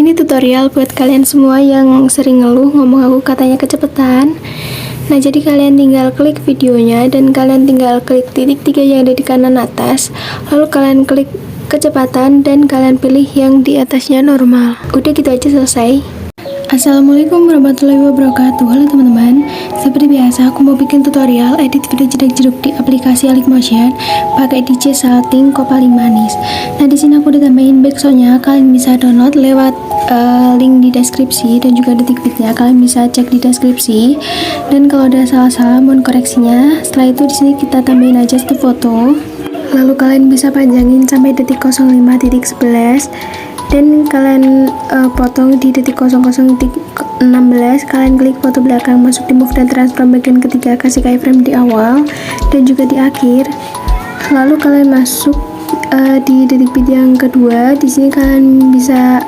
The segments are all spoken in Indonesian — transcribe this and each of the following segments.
Ini tutorial buat kalian semua yang sering ngeluh ngomong aku katanya kecepatan. Nah, jadi kalian tinggal klik videonya dan kalian tinggal klik titik 3 yang ada di kanan atas. Lalu kalian klik kecepatan dan kalian pilih yang di atasnya normal. Udah gitu aja, selesai. Assalamualaikum warahmatullahi wabarakatuh. Halo teman-teman, seperti biasa aku mau bikin tutorial edit video jedak-jeduk di aplikasi Alikmotion pakai DJ Salting Kopali Manis. Nah, di sini aku udah tambahin backsoundnya, kalian bisa download lewat link di deskripsi dan juga detik-detiknya kalian bisa cek di deskripsi. Dan kalau ada salah-salah mohon koreksinya. Setelah itu di sini kita tambahin aja satu foto. Lalu kalian bisa panjangin sampai detik 05.11 dan kalian potong di detik 00.16. Kalian klik foto belakang, masuk di move dan transform bagian ketiga, kasih keyframe di awal dan juga di akhir. Lalu kalian masuk di detik bit yang kedua. Di sini kalian bisa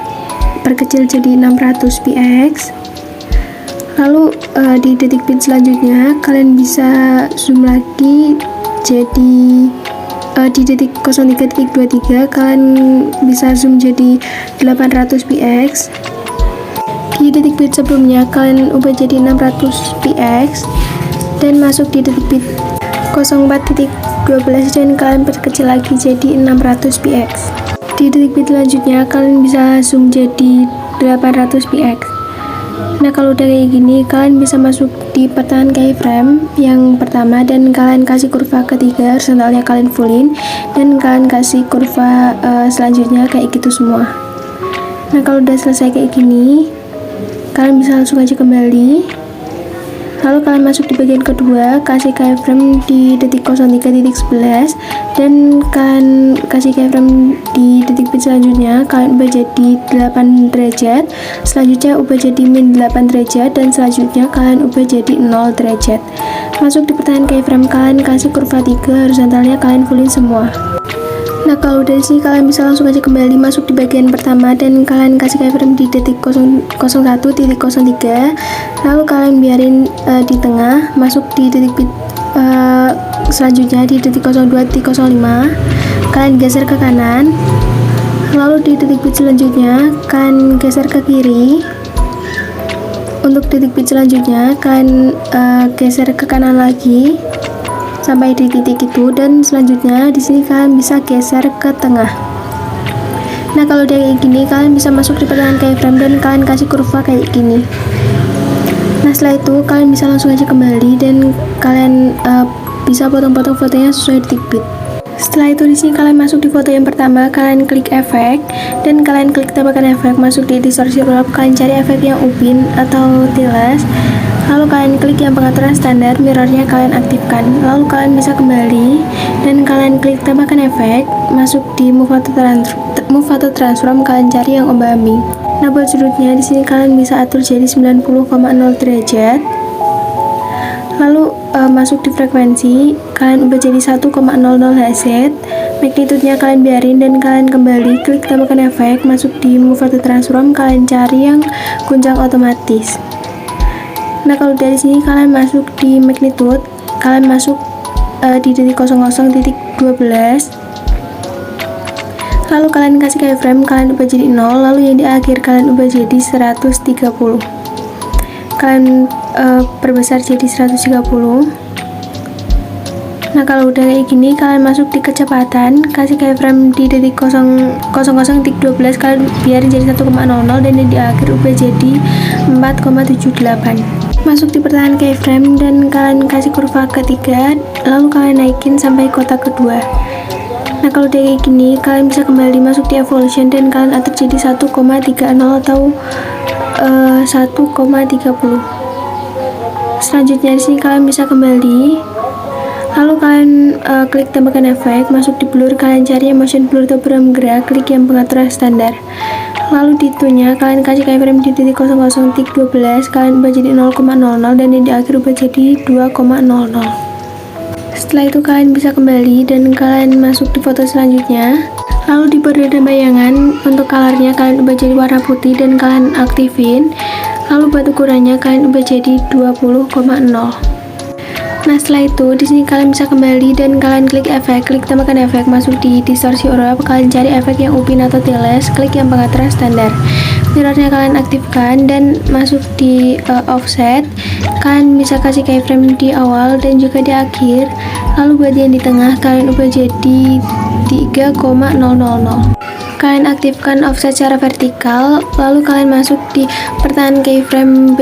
perkecil jadi 600 px. Lalu di detik bit selanjutnya kalian bisa zoom lagi jadi di detik 03.23 kalian bisa zoom jadi 800 px. Di detik bit sebelumnya kalian ubah jadi 600 px dan masuk di detik bit 04.12 dan kalian perkecil lagi jadi 600 px. Di detik bit selanjutnya kalian bisa zoom jadi 800 px. Nah, kalau udah kayak gini kalian bisa masuk di pertahanan keyframe yang pertama dan kalian kasih kurva ketiga, horizontalnya kalian fullin dan kalian kasih kurva selanjutnya kayak gitu semua. Nah, kalau udah selesai kayak gini kalian bisa langsung aja kembali. Lalu kalian masuk di bagian kedua, kasih keyframe di detik 03.11 dan kalian kasih keyframe di detik bit selanjutnya, kalian ubah jadi 8 derajat, selanjutnya ubah jadi min 8 derajat dan selanjutnya kalian ubah jadi 0 derajat. Masuk di pertahanan keyframe, kalian kasih kurva 3, horizontalnya kalian fullin semua. Nah, kalau dari sini kalian bisa langsung aja kembali masuk di bagian pertama dan kalian kasih keyframe di detik 01.03. Lalu kalian biarin di tengah, masuk di detik bit selanjutnya di detik 02.05. Kalian geser ke kanan. Lalu di detik bit selanjutnya kalian geser ke kiri. Untuk detik bit selanjutnya kalian geser ke kanan lagi sampai di titik itu dan selanjutnya di sini kalian bisa geser ke tengah. Nah, kalau udah kayak gini kalian bisa masuk di pertahanan keyframe dan kalian kasih kurva kayak gini. Nah, setelah itu kalian bisa langsung aja kembali dan kalian bisa potong-potong fotonya sesuai detik bit. Setelah itu di sini kalian masuk di foto yang pertama, kalian klik efek dan kalian klik tambahkan efek, masuk di distorsi rollup, kalian cari efek yang upin atau tiles. Lalu kalian klik yang pengaturan standar, mirrornya kalian aktifkan. Lalu kalian bisa kembali dan kalian klik tambahkan efek, masuk di move auto transform, kalian cari yang omami. Nah, buat sudutnya di sini kalian bisa atur jadi 90,0 derajat. Lalu masuk di frekuensi, kalian ubah jadi 1,00 Hz. Magnitude-nya kalian biarin dan kalian kembali klik tambahkan efek, masuk di move auto transform, kalian cari yang gunjang otomatis. Nah, kalau dari sini kalian masuk di magnitude, kalian masuk di detik 00.12. Lalu kalian kasih keyframe, kalian ubah jadi 0, lalu yang di akhir kalian ubah jadi 130. Kalian perbesar jadi 130. Nah, kalau udah kayak gini kalian masuk di kecepatan, kasih keyframe di detik 00.12, kalian biarin jadi 1,00 dan yang di akhir ubah jadi 4,78. Masuk di pertahanan keyframe dan kalian kasih kurva ketiga, lalu kalian naikin sampai kotak kedua. Nah, kalau udah kayak gini kalian bisa kembali masuk di evolution dan kalian atur jadi 1,30 atau 1,30. Selanjutnya di sini kalian bisa kembali, lalu kalian klik tambahkan efek, masuk di blur, kalian cari yang motion blur atau peram gerak, klik yang pengaturan standar. Lalu di itunya kalian kasih keyframe di titik 00.12, kalian ubah jadi 0,00 dan yang di akhir ubah jadi 2,00. Setelah itu kalian bisa kembali dan kalian masuk di foto selanjutnya. Lalu di border dan bayangan, untuk colornya kalian ubah jadi warna putih dan kalian aktifin. Lalu buat ukurannya kalian ubah jadi 20,0. Nah setelah itu di sini kalian bisa kembali dan kalian klik efek, klik tambahkan efek, masuk di distorsi Europe, kalian cari efek yang upin atau tiles, klik yang pengatur standar. Mirrornya kalian aktifkan dan masuk di offset. Kalian bisa kasih keyframe di awal dan juga di akhir. Lalu bagian di tengah kalian ubah jadi 3,000. Kalian aktifkan offset secara vertikal, lalu kalian masuk di pertahanan keyframe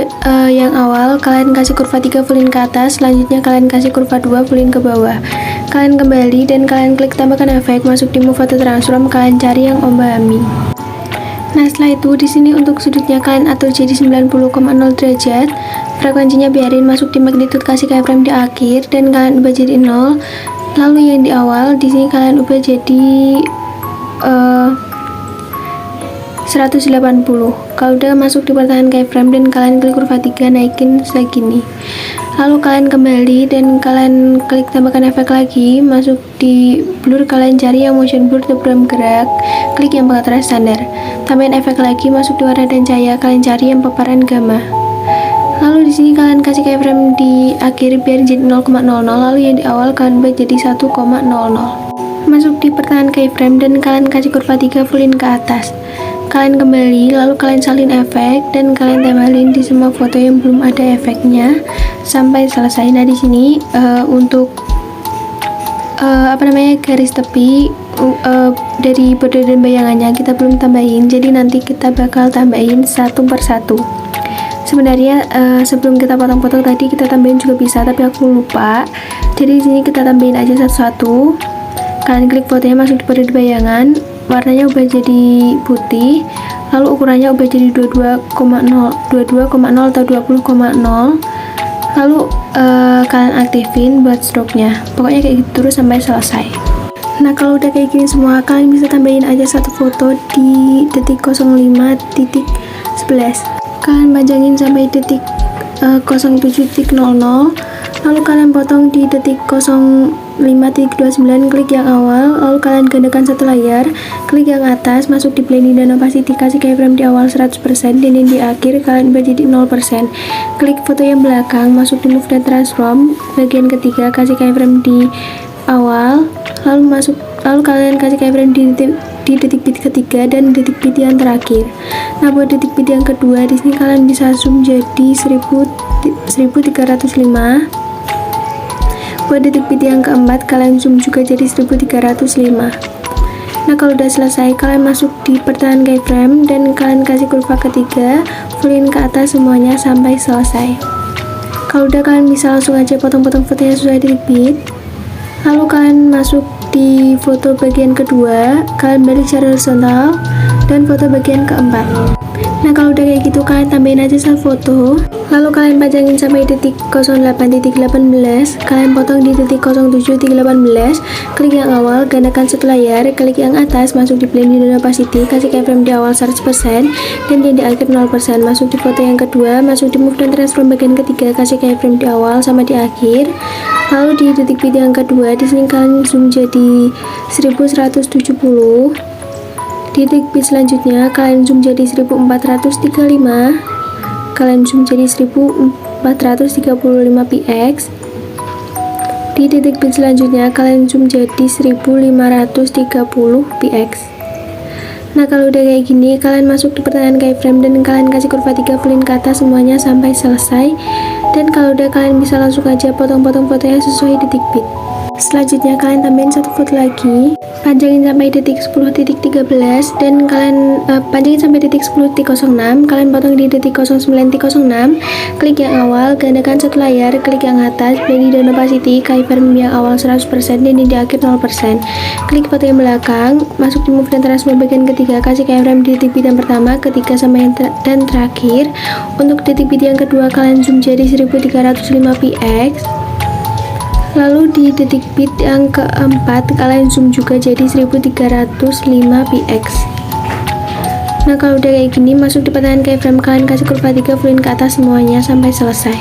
yang awal, kalian kasih kurva 3 fullin ke atas, selanjutnya kalian kasih kurva 2 fullin ke bawah. Kalian kembali dan kalian klik tambahkan efek, masuk di move atau transform, kalian cari yang omahami. Nah setelah itu di sini untuk sudutnya kalian atur jadi 90,0 derajat, frekuensinya biarin masuk di magnitude, kasih keyframe di akhir dan kalian ubah jadi 0. Lalu yang di awal di sini kalian ubah jadi 180. Kalau udah masuk di pertahanan keyframe dan kalian klik kurva 3 naikin segini. Lalu kalian kembali dan kalian klik tambahkan efek lagi, masuk di blur, kalian cari yang motion blur atau program gerak, klik yang pengaturan standar. Tambahin efek lagi, masuk di warna dan cahaya, kalian cari yang paparan gamma. Lalu di sini kalian kasih keyframe di akhir biar jadi 0,00, lalu yang di awal kalian buat jadi 1,00. Masuk di pertahanan keyframe dan kalian kasih kurva 3 fullin ke atas. Kalian kembali, lalu kalian salin efek dan kalian tempelin di semua foto yang belum ada efeknya sampai selesai. Nah di sini untuk garis tepi dari border dan bayangannya kita belum tambahin, jadi nanti kita bakal tambahin satu persatu. Sebenarnya sebelum kita potong-potong tadi kita tambahin juga bisa, tapi aku lupa. Jadi di sini kita tambahin aja satu-satu. Kalian klik fotonya, masuk di border bayangan, warnanya ubah jadi putih, lalu ukurannya ubah jadi 22,0 atau 20,0. Lalu kalian aktifin buat stroke-nya. Pokoknya kayak gitu terus sampai selesai. Nah kalau udah kayak gini semua, kalian bisa tambahin aja satu foto di detik 05.11. Kalian panjangin sampai detik 07.00. Lalu kalian potong di detik 05.29, klik yang awal, lalu kalian gandakan satu layar, klik yang atas, masuk di blending dan opacity, kasih keyframe di awal 100% dan yang di akhir kalian ubah jadi 0%. Klik foto yang belakang, masuk di move dan transform, bagian ketiga kasih keyframe di awal, lalu kalian kasih keyframe di detik bit ketiga dan detik bit yang terakhir. Nah buat detik bit yang kedua di sini kalian bisa zoom jadi 1305. Buat detik bit yang keempat kalian zoom juga jadi 1305. Nah kalau udah selesai kalian masuk di pertahanan keyframe dan kalian kasih kurva ketiga fullin ke atas semuanya sampai selesai. Kalau udah kalian bisa langsung aja potong-potong fotonya sesuai detik bit. Lalu kalian masuk di foto bagian kedua, kalian balik secara horizontal dan foto bagian keempat. Nah kalau udah kayak gitu kalian tambahin aja satu foto, lalu kalian panjangin sampai detik 08.18, kalian potong di detik 07.18, klik yang awal, gandakan satu layar, klik yang atas, masuk di blending dan opacity, kasih keyframe di awal 100% dan yang di akhir 0%. Masuk di foto yang kedua, masuk di move dan transform bagian ketiga, kasih keyframe di awal sama di akhir. Lalu di detik bit yang kedua di sini kalian zoom jadi 1170. Di detik bit selanjutnya kalian zoom jadi 1435. Kalian zoom jadi 1435 px. Di detik bit selanjutnya kalian zoom jadi 1530 px. Nah kalau udah kayak gini kalian masuk di pertahanan keyframe dan kalian kasih kurva 3 fullin ke atas semuanya sampai selesai. Dan kalau udah kalian bisa langsung aja potong-potong fotonya sesuai detik bit. Selanjutnya kalian tambahin satu foto lagi, panjangin sampai detik 10.13 dan kalian panjangin sampai detik 10.06, kalian potong di detik 09.06, klik yang awal, gandakan satu layar, klik yang atas, blending dan opacity, keyframe yang awal 100% dan di akhir 0%. Klik foto yang belakang, masuk di move dan transform bagian ketiga, kasih keyframe di detik bit yang pertama, ketiga sama yang dan terakhir. Untuk detik bit yang kedua kalian zoom jadi 1305 px. Lalu di detik bit yang keempat kalian zoom juga jadi 1305 px. Nah kalau udah kayak gini masuk di pertahanan keyframe, kalian kasih kurva 3 fullin ke atas semuanya sampai selesai.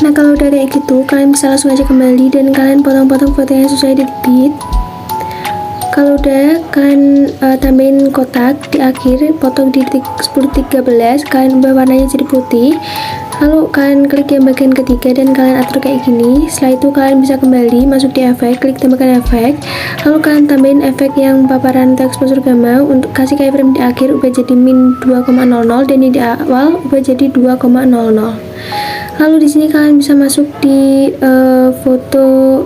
Nah kalau udah kayak gitu kalian bisa langsung aja kembali dan kalian potong-potong fotonya sesuai detik bit. Kalau udah kalian tambahin kotak di akhir, potong di detik 10.13, kalian ubah warnanya jadi putih. Lalu kalian klik yang bagian ketiga dan kalian atur kayak gini. Setelah itu kalian bisa kembali masuk di efek, klik tambahkan efek. Lalu kalian tambahin efek yang paparan atau exposure gamma. Untuk kasih keyframe di akhir ubah jadi min 2,00 dan di awal ubah jadi 2,00. Lalu di sini kalian bisa masuk di foto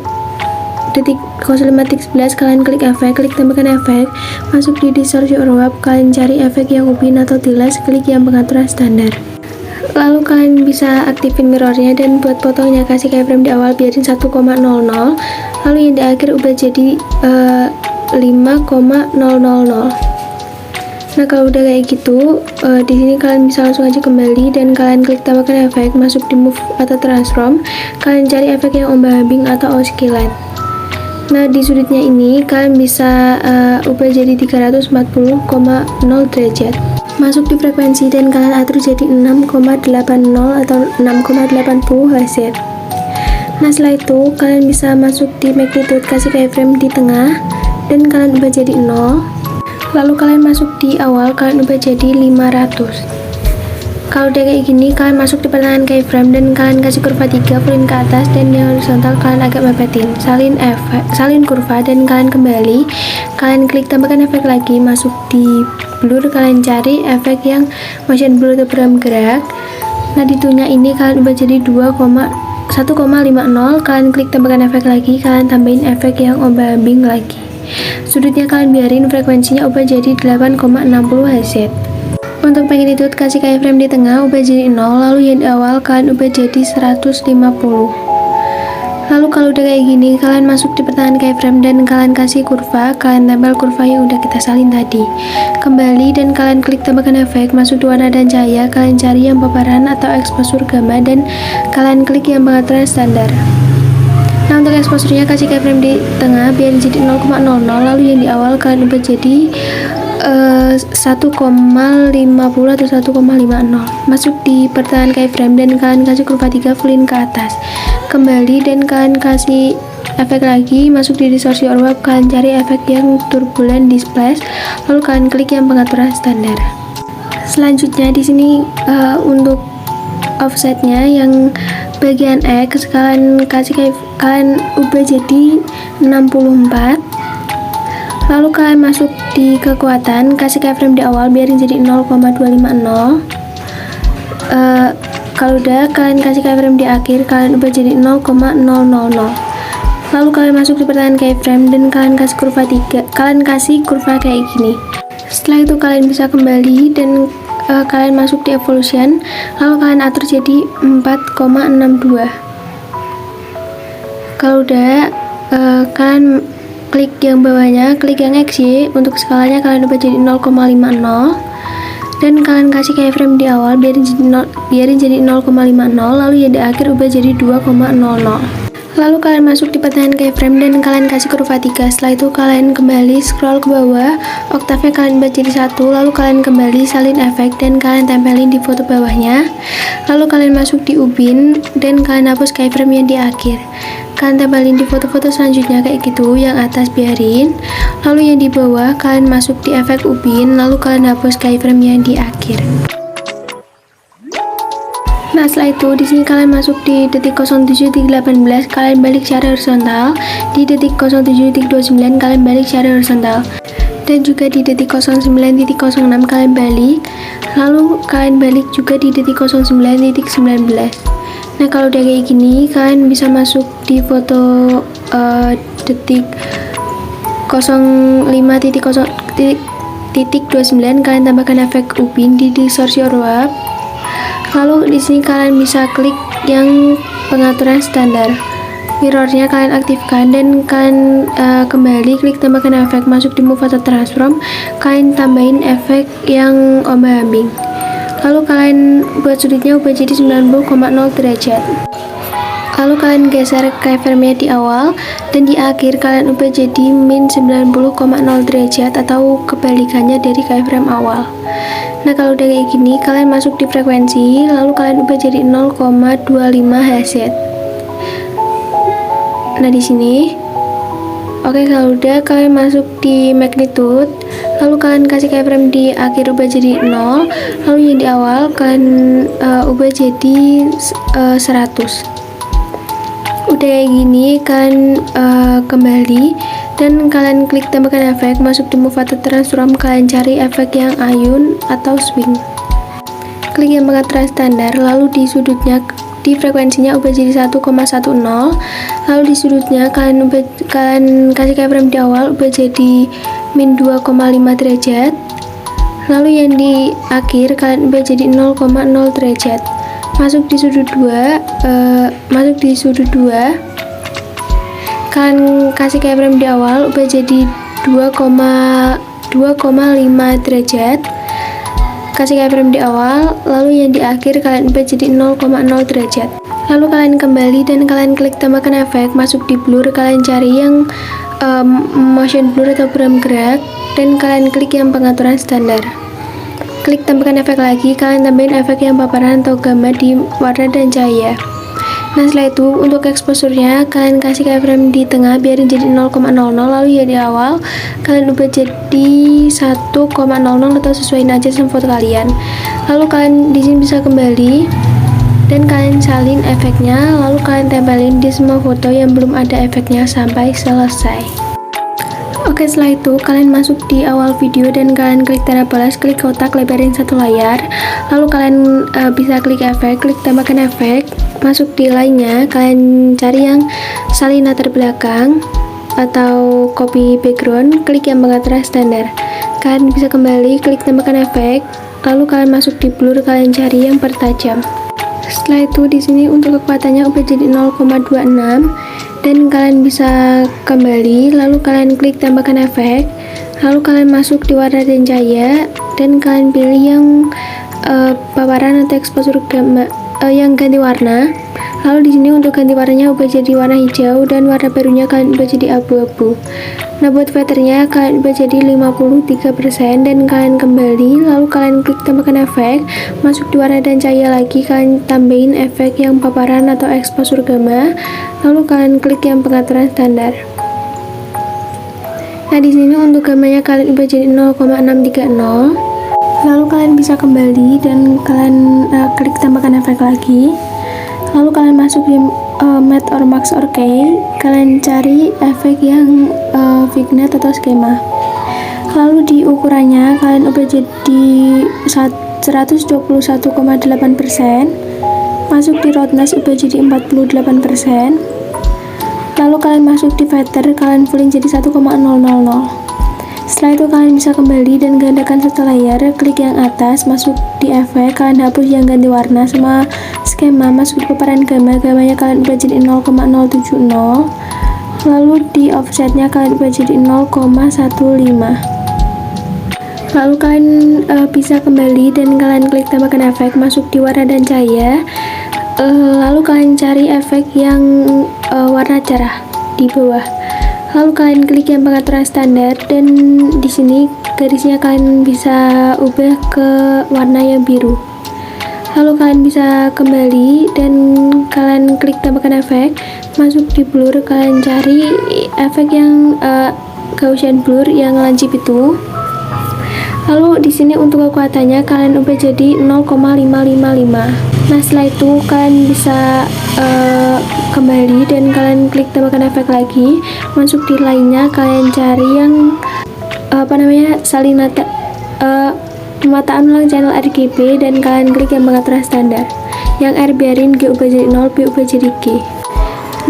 detik 05.11, kalian klik efek, klik tambahkan efek, masuk di distortion or warp, kalian cari efek yang upin atau tiles, klik yang pengaturan standar. Lalu kalian bisa aktifin mirrornya dan buat fotonya kasih keyframe di awal biarin 1,00, lalu yang di akhir ubah jadi 5,000. Nah kalau udah kayak gitu, di sini kalian bisa langsung aja kembali dan kalian klik tambahkan efek, masuk di move atau transform, kalian cari efek yang ombak-ambing atau oscillate. Nah di sudutnya ini kalian bisa ubah jadi 340,0 derajat. Masuk di frekuensi dan kalian atur jadi 6,80 atau 6,80 Hz. Nah setelah itu kalian bisa masuk di magnitude, kasih keyframe di tengah dan kalian ubah jadi 0. Lalu kalian masuk di awal, kalian ubah jadi 500. Kalau udah kayak gini, kalian masuk di pertengahan keyframe dan kalian kasih kurva 3 fullin ke atas dan yang horizontal kalian agak mepetin. Salin kurva dan kalian kembali. Kalian klik tambahkan efek lagi, masuk di blur, kalian cari efek yang motion blur atau bergerak. Nah di tune ini kalian ubah jadi 1,50. Kalian klik tambahkan efek lagi, kalian tambahin efek yang ombak-ambing lagi. Sudutnya kalian biarin, frekuensinya ubah jadi 8,60 Hz. Untuk magnitude kasih keyframe di tengah, ubah jadi 0, lalu yang di awal kalian ubah jadi 150. Lalu kalau udah kayak gini, kalian masuk di pertengahan keyframe dan kalian kasih kurva, kalian tempel kurva yang udah kita salin tadi. Kembali dan kalian klik tambahkan efek, masuk di warna dan cahaya, kalian cari yang paparan atau exposure gamma dan kalian klik yang pengaturan standar. Nah untuk exposure-nya kasih keyframe di tengah biar jadi 0,00, lalu yang di awal kalian ubah jadi 1,50 atau 1,50. Masuk di pertengahan keyframe dan kalian kasih kurva 3 fullin ke atas. Kembali dan kalian kasih efek lagi, masuk di distortion or warp, kalian cari efek yang turbulent displace, lalu kalian klik yang pengaturan standar. Selanjutnya di sini untuk offsetnya yang bagian X kalian ubah jadi 64. Lalu kalian masuk di kekuatan, kasih keyframe di awal biarin jadi 0,250. Kalau udah kalian kasih keyframe di akhir, kalian ubah jadi 0,000. Lalu kalian masuk di pertengahan keyframe dan kalian kasih kurva 3, kalian kasih kurva kayak gini. Setelah itu kalian bisa kembali dan kalian masuk di evolution, lalu kalian atur jadi 4,62. Kalau udah kalian klik yang bawahnya, klik yang XY, untuk skalanya kalian ubah jadi 0,50 dan kalian kasih keyframe di awal biarin jadi 0,50, lalu yang di akhir ubah jadi 2,00. Lalu kalian masuk di pertengahan keyframe dan kalian kasih kurva 3. Setelah itu kalian kembali scroll ke bawah, oktavnya kalian ubah jadi 1, lalu kalian kembali salin efek dan kalian tempelin di foto bawahnya. Lalu kalian masuk di ubin dan kalian hapus keyframe yang di akhir. Kalian tempelin di foto-foto selanjutnya kayak gitu, yang atas biarin, lalu yang di bawah kalian masuk di efek ubin, lalu kalian hapus keyframe yang di akhir. Nah setelah itu di sini kalian masuk di detik 07.18, kalian balik secara horizontal. Di detik 07.29 kalian balik secara horizontal, dan juga di detik 09.06 kalian balik, lalu kalian balik juga di detik 09.19. Nah kalau udah kayak gini, kalian bisa masuk di foto detik 05.29, kalian tambahkan efek ubin di distortion or warp. Lalu di sini kalian bisa klik yang pengaturan standar. Mirrornya kalian aktifkan dan kalian kembali klik tambahkan efek, masuk di move atau transform, kalian tambahin efek yang ombak-ambing. Lalu kalian buat sudutnya ubah jadi 90,0 derajat. Lalu kalian geser keyframe-nya di awal dan di akhir kalian ubah jadi min 90,0 derajat atau kebalikannya dari keyframe awal. Nah kalau udah kayak gini, kalian masuk di frekuensi, lalu kalian ubah jadi 0,25 Hz. Nah di sini Oke, kalau udah kalian masuk di magnitude, lalu kalian kasih keyframe di akhir ubah jadi 0, lalu yang di awal kalian ubah jadi 100. Udah kayak gini, kalian kembali dan kalian klik tambahkan efek, masuk di move atau transform, kalian cari efek yang ayun atau swing. Klik yang pengaturan standar, lalu di sudutnya, di frekuensinya ubah jadi 1,10, lalu di sudutnya kalian kasih keyframe di awal ubah jadi min 2,5 derajat, lalu yang di akhir kalian ubah jadi 0,0 derajat. Masuk di sudut 2, kalian kasih keyframe di awal ubah jadi 2,5 derajat, kasih keyframe di awal, lalu yang di akhir kalian ubah jadi 0,0 derajat. Lalu kalian kembali dan kalian klik tambahkan efek, masuk di blur, kalian cari yang motion blur atau buram gerak, dan kalian klik yang pengaturan standar. Klik tambahkan efek lagi, kalian tambahin efek yang paparan atau gamma di warna dan cahaya. Nah, setelah itu untuk exposure-nya kalian kasih keyframe di tengah biarin jadi 0,00, lalu ya di awal kalian ubah jadi 1,00 atau sesuaiin aja sama foto kalian. Lalu kalian di sini bisa kembali dan kalian salin efeknya, lalu kalian tempelin di semua foto yang belum ada efeknya sampai selesai. Oke, setelah itu kalian masuk di awal video dan kalian klik tanda balas, klik kotak, lebarin satu layar, lalu kalian bisa klik efek, klik tambahkan efek, masuk di lainnya, kalian cari yang salin latar belakang atau copy background, klik yang pengaturan standar. Kalian bisa kembali, klik tambahkan efek, lalu kalian masuk di blur, kalian cari yang pertajam. Setelah itu di sini untuk kekuatannya ubah jadi 0,26 dan kalian bisa kembali, lalu kalian klik tambahkan efek, lalu kalian masuk di warna dan cahaya dan kalian pilih yang paparan atau exposure gamma yang ganti warna. Lalu di sini untuk ganti warnanya ubah jadi warna hijau dan warna barunya kalian ubah jadi abu-abu. Nah, buat filternya kalian ubah jadi 53% dan kalian kembali, lalu kalian klik tambahkan efek, masuk di warna dan cahaya lagi, kalian tambahin efek yang paparan atau exposure gamma, lalu kalian klik yang pengaturan standar. Nah, di sini untuk gamanya kalian ubah jadi 0,630. Lalu kalian bisa kembali dan kalian klik tambahkan efek lagi, lalu kalian masuk di matte or max or key, kalian cari efek yang vignette atau skema, lalu di ukurannya kalian ubah jadi 121,8%, masuk di roughness ubah jadi 48%, lalu kalian masuk di feather, kalian fullin jadi 1,000. Setelah itu kalian bisa kembali dan gandakan satu layar, klik yang atas, masuk di efek, kalian hapus yang ganti warna sama skema, masuk di paparan gamma, gamanya kalian ubah jadi 0,070, lalu di offsetnya kalian ubah jadi 0,15. Lalu kalian bisa kembali dan kalian klik tambahkan efek, masuk di warna dan cahaya, lalu kalian cari efek yang warna cerah di bawah. Lalu kalian klik yang pengaturan standar dan di sini garisnya kalian bisa ubah ke warna yang biru. Lalu kalian bisa kembali dan kalian klik tambahkan efek, masuk di blur, kalian cari efek yang Gaussian blur yang lancip itu. Lalu di sini untuk kekuatannya kalian ubah jadi 0,555. Nah, setelah itu kalian bisa kembali dan kalian klik tambahkan efek lagi, masuk di lainnya, kalian cari yang salin pemataan ulang channel RGB dan kalian klik yang pengaturan standar. Yang R biarin, G ubah jadi 0, B ubah jadi G.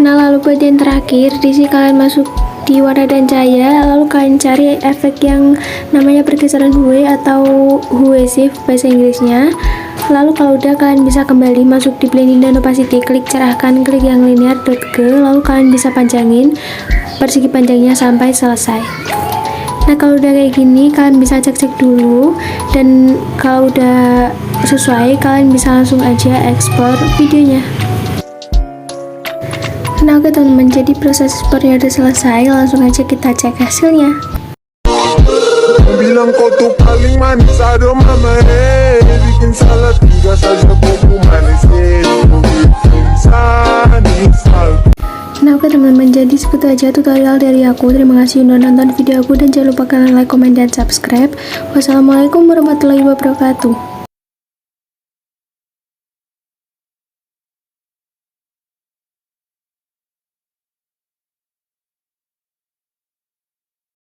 Nah, lalu buat yang terakhir, di sini kalian masuk di warna dan cahaya, lalu kalian cari efek yang namanya pergeseran hue atau hue shift bahasa Inggrisnya. Lalu kalau udah kalian bisa kembali, masuk di blending dan opacity, klik cerahkan, klik yang linear .g, lalu kalian bisa panjangin persegi panjangnya sampai selesai. Nah, kalau udah kayak gini kalian bisa cek-cek dulu dan kalau udah sesuai kalian bisa langsung aja ekspor videonya. Nah, oke teman-teman, jadi proses ekspornya udah selesai, langsung aja kita cek hasilnya. Bilang kau tuh paling manis, aduh mama bikin salah tiga saja kau manis Nah oke teman-teman, jadi segitu aja tutorial dari aku. Terima kasih udah nonton video aku dan jangan lupa kalian like, comment, dan subscribe. Wassalamualaikum warahmatullahi wabarakatuh.